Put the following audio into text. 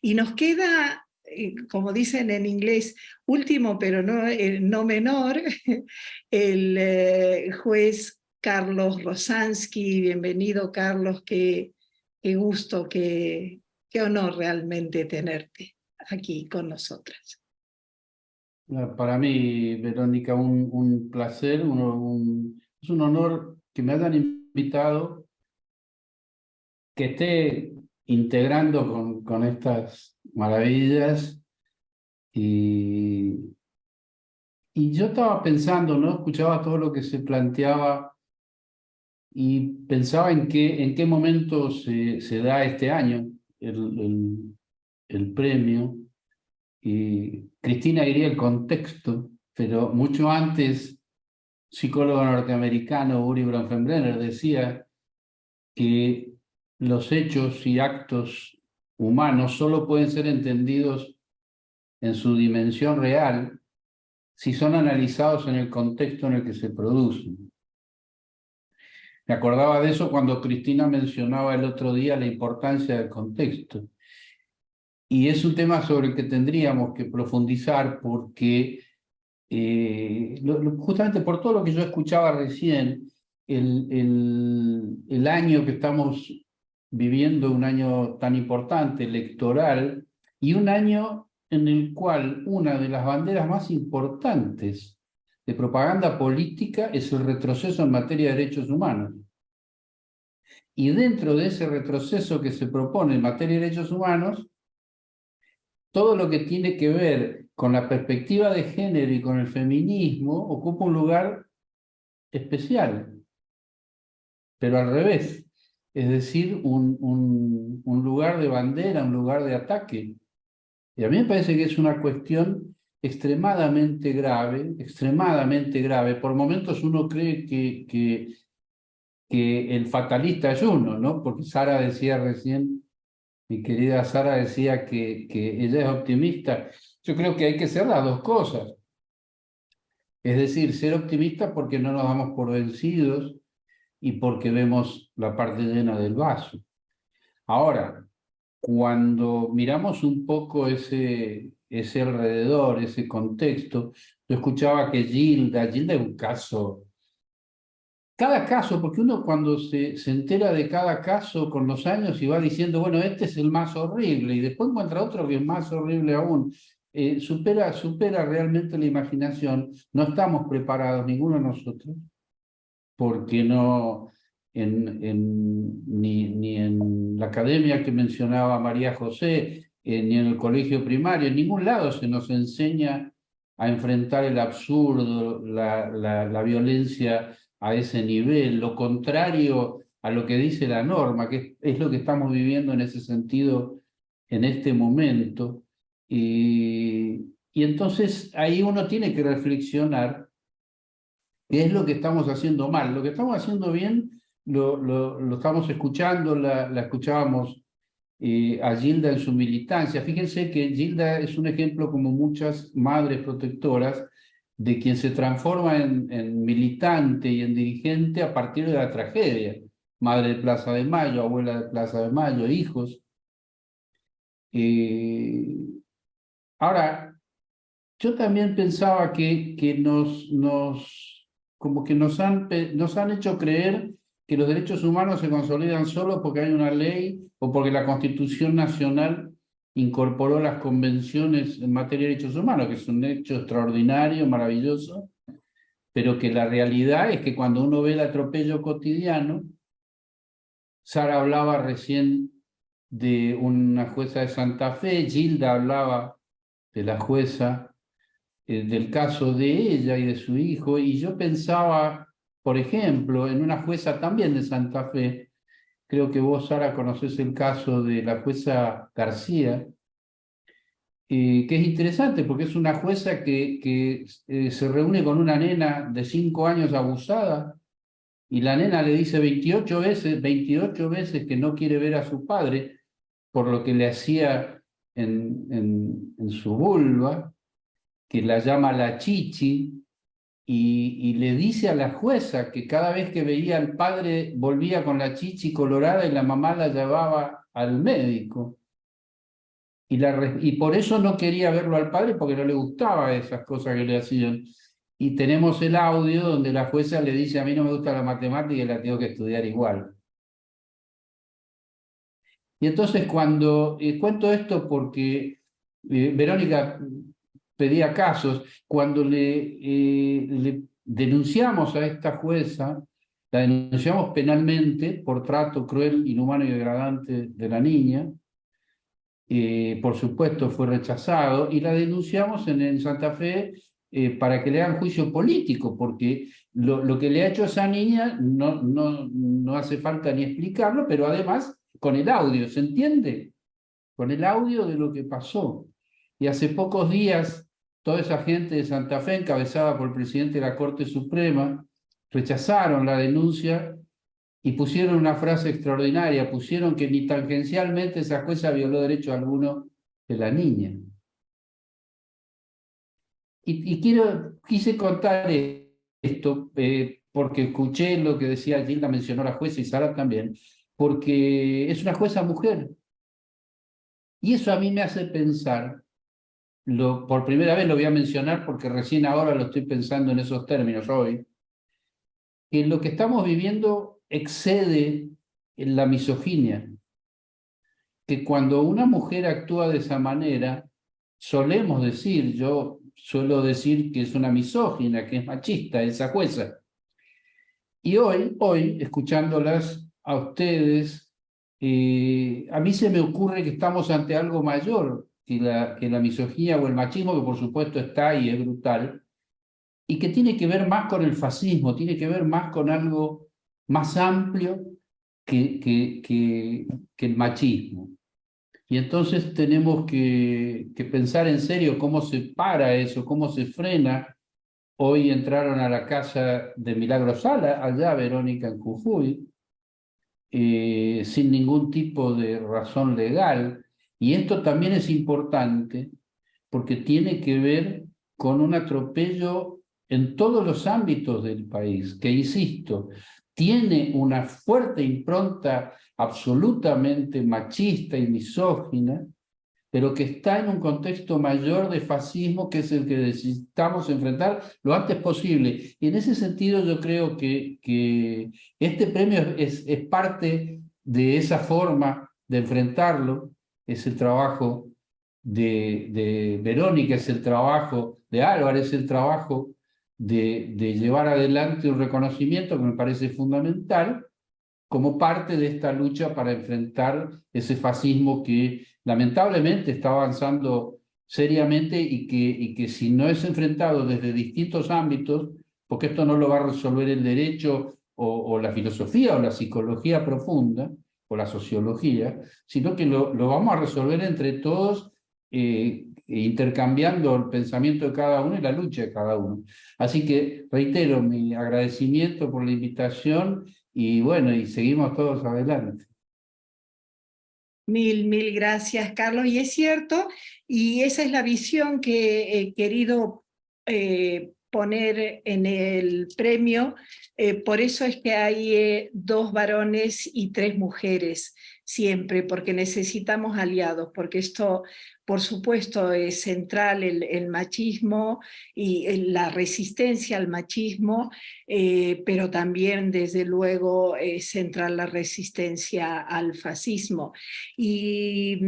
Y nos queda, como dicen en inglés, último pero no menor, el juez Carlos Rosansky. Bienvenido, Carlos, qué gusto, qué honor realmente tenerte aquí con nosotras. Para mí, Verónica, un placer, es un honor que me hayan invitado, que esté integrando con estas maravillas. Y, y yo estaba pensando, ¿no? Escuchaba todo lo que se planteaba y pensaba en qué momento se da este año el premio. Y Cristina diría el contexto, pero mucho antes, psicólogo norteamericano Uri Bronfenbrenner decía que los hechos y actos humanos solo pueden ser entendidos en su dimensión real si son analizados en el contexto en el que se producen. Me acordaba de eso cuando Cristina mencionaba el otro día la importancia del contexto. Y es un tema sobre el que tendríamos que profundizar porque justamente por todo lo que yo escuchaba recién, el año que estamos viviendo, un año tan importante, electoral, y un año en el cual una de las banderas más importantes de propaganda política es el retroceso en materia de derechos humanos. Y dentro de ese retroceso que se propone en materia de derechos humanos, todo lo que tiene que ver con la perspectiva de género y con el feminismo ocupa un lugar especial, pero al revés, es decir, un lugar de bandera, un lugar de ataque. Y a mí me parece que es una cuestión extremadamente grave. Por momentos uno cree que el fatalista es uno, ¿no? Porque Sara decía recién, mi querida Sara decía que ella es optimista. Yo creo que hay que ser las dos cosas. Es decir, ser optimista porque no nos damos por vencidos y porque vemos la parte llena del vaso. Ahora, cuando miramos un poco ese alrededor, ese contexto, yo escuchaba que Gilda es un caso, cada caso, porque uno cuando se entera de cada caso con los años y va diciendo, bueno, este es el más horrible, y después encuentra otro que es más horrible aún, supera realmente la imaginación. No estamos preparados, ninguno de nosotros, porque no, ni en la academia que mencionaba María José, ni en el colegio primario, en ningún lado se nos enseña a enfrentar el absurdo, la violencia a ese nivel, lo contrario a lo que dice la norma, que es lo que estamos viviendo en ese sentido en este momento. Y entonces ahí uno tiene que reflexionar qué es lo que estamos haciendo mal. Lo que estamos haciendo bien lo estamos escuchando, la escuchábamos a Gilda en su militancia. Fíjense que Gilda es un ejemplo, como muchas madres protectoras, de quien se transforma en militante y en dirigente a partir de la tragedia. Madre de Plaza de Mayo, abuela de Plaza de Mayo, hijos. Eh, Ahora, yo también pensaba que como que nos han hecho creer que los derechos humanos se consolidan solo porque hay una ley o porque la Constitución Nacional incorporó las convenciones en materia de derechos humanos, que es un hecho extraordinario, maravilloso, pero que la realidad es que cuando uno ve el atropello cotidiano, Sara hablaba recién de una jueza de Santa Fe, Gilda hablaba de la jueza del caso de ella y de su hijo, y yo pensaba, por ejemplo, en una jueza también de Santa Fe. Creo que vos, Sara, conocés el caso de la jueza García, que es interesante porque es una jueza que se reúne con una nena de 5 años abusada, y la nena le dice 28 veces que no quiere ver a su padre por lo que le hacía en su vulva, que la llama la chichi, y le dice a la jueza que cada vez que veía al padre volvía con la chichi colorada y la mamá la llevaba al médico. y por eso no quería verlo al padre, porque no le gustaba esas cosas que le hacían. Y tenemos el audio donde la jueza le dice, a mí no me gusta la matemática y la tengo que estudiar igual. Y entonces cuando cuento esto porque Verónica pedía casos, cuando le denunciamos a esta jueza, la denunciamos penalmente por trato cruel, inhumano y degradante de la niña. Por supuesto fue rechazado, y la denunciamos en Santa Fe para que le hagan juicio político, porque lo que le ha hecho a esa niña no hace falta ni explicarlo, pero además con el audio, ¿se entiende? Con el audio de lo que pasó. Y hace pocos días, toda esa gente de Santa Fe, encabezada por el presidente de la Corte Suprema, rechazaron la denuncia y pusieron una frase extraordinaria, pusieron que ni tangencialmente esa jueza violó derecho alguno de la niña. Y quise contar esto porque escuché lo que decía Gilda, mencionó la jueza y Sara también, porque es una jueza mujer. Y eso a mí me hace pensar, por primera vez lo voy a mencionar porque recién ahora lo estoy pensando en esos términos hoy, que lo que estamos viviendo excede en la misoginia, que cuando una mujer actúa de esa manera, solemos decir, yo suelo decir que es una misógina, que es machista esa jueza. Y hoy escuchándolas a ustedes, a mí se me ocurre que estamos ante algo mayor que la misoginia o el machismo, que por supuesto está y es brutal, y que tiene que ver más con el fascismo, tiene que ver más con algo más amplio que el machismo. Y entonces tenemos que pensar en serio cómo se para eso, cómo se frena. Hoy entraron a la casa de Milagro Sala, allá Verónica en Jujuy, sin ningún tipo de razón legal. Y esto también es importante porque tiene que ver con un atropello en todos los ámbitos del país, que insisto, tiene una fuerte impronta absolutamente machista y misógina, pero que está en un contexto mayor de fascismo, que es el que necesitamos enfrentar lo antes posible. Y en ese sentido yo creo que este premio es parte de esa forma de enfrentarlo, es el trabajo de Verónica, es el trabajo de Álvarez, es el trabajo de llevar adelante un reconocimiento que me parece fundamental como parte de esta lucha para enfrentar ese fascismo que lamentablemente está avanzando seriamente y que si no es enfrentado desde distintos ámbitos, porque esto no lo va a resolver el derecho o la filosofía o la psicología profunda o la sociología, sino que lo vamos a resolver entre todos, intercambiando el pensamiento de cada uno y la lucha de cada uno. Así que reitero mi agradecimiento por la invitación y bueno, y seguimos todos adelante. Mil gracias, Carlos. Y es cierto, y esa es la visión que he querido poner en el premio. Por eso es que hay 2 varones y 3 mujeres siempre, porque necesitamos aliados, porque esto, por supuesto, es central el machismo y la resistencia al machismo, pero también, desde luego, es central la resistencia al fascismo. Y